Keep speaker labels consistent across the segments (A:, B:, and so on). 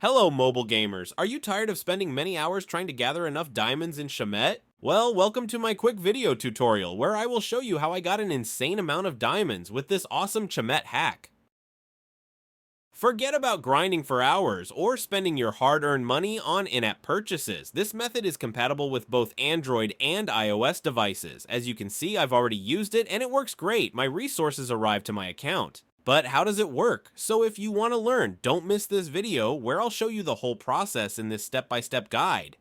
A: Hello, mobile gamers. Are you tired of spending many hours trying to gather enough diamonds in Chamet? Well, welcome to my quick video tutorial where I will show you how I got an insane amount of diamonds with this awesome Chamet hack. Forget about grinding for hours or spending your hard-earned money on in-app purchases. This method is compatible with both Android and iOS devices. As you can see, I've already used it and it works great. My resources arrived to my account. But how does it work? So if you want to learn, don't miss this video where I'll show you the whole process in this step-by-step guide.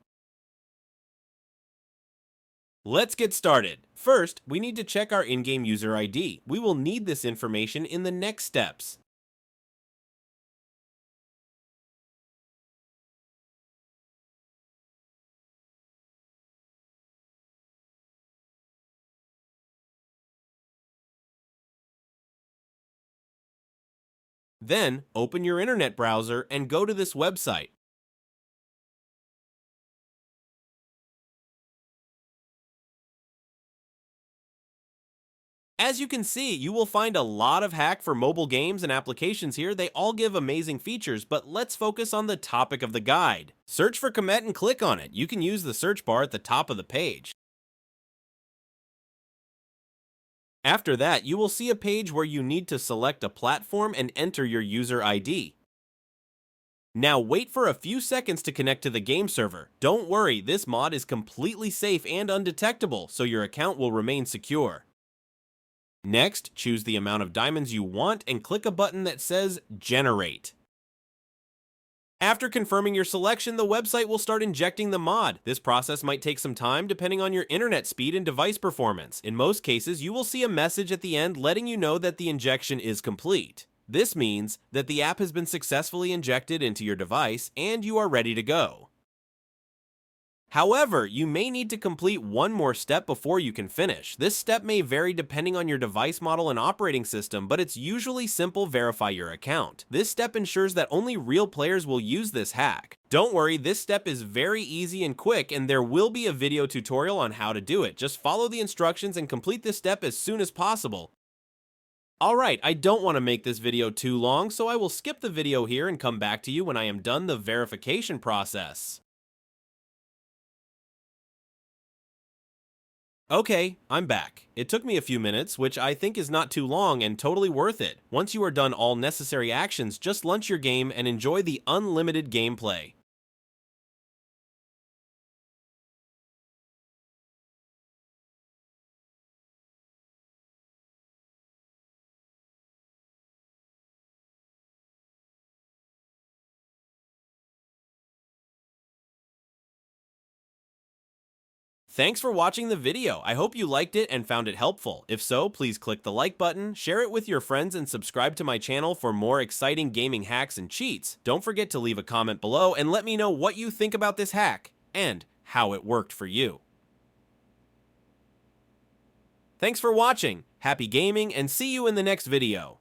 A: Let's get started. First, we need to check our in-game user ID. We will need this information in the next steps. Then, open your internet browser and go to this website. As you can see, you will find a lot of hack for mobile games and applications here. They all give amazing features, but let's focus on the topic of the guide. Search for Chamet and click on it. You can use the search bar at the top of the page. After that, you will see a page where you need to select a platform and enter your user ID. Now wait for a few seconds to connect to the game server. Don't worry, this mod is completely safe and undetectable, so your account will remain secure. Next, choose the amount of diamonds you want and click a button that says Generate. After confirming your selection, the website will start injecting the mod. This process might take some time depending on your internet speed and device performance. In most cases, you will see a message at the end letting you know that the injection is complete. This means that the app has been successfully injected into your device and you are ready to go. However, you may need to complete one more step before you can finish. This step may vary depending on your device model and operating system, but it's usually simple: verify your account. This step ensures that only real players will use this hack. Don't worry, this step is very easy and quick, and there will be a video tutorial on how to do it. Just follow the instructions and complete this step as soon as possible. Alright, I don't want to make this video too long, so I will skip the video here and come back to you when I am done the verification process. Okay, I'm back. It took me a few minutes, which I think is not too long and totally worth it. Once you are done all necessary actions, just launch your game and enjoy the unlimited gameplay. Thanks for watching the video. I hope you liked it and found it helpful. If so, please click the like button, share it with your friends, and subscribe to my channel for more exciting gaming hacks and cheats. Don't forget to leave a comment below and let me know what you think about this hack and how it worked for you. Thanks for watching, happy gaming, and see you in the next video.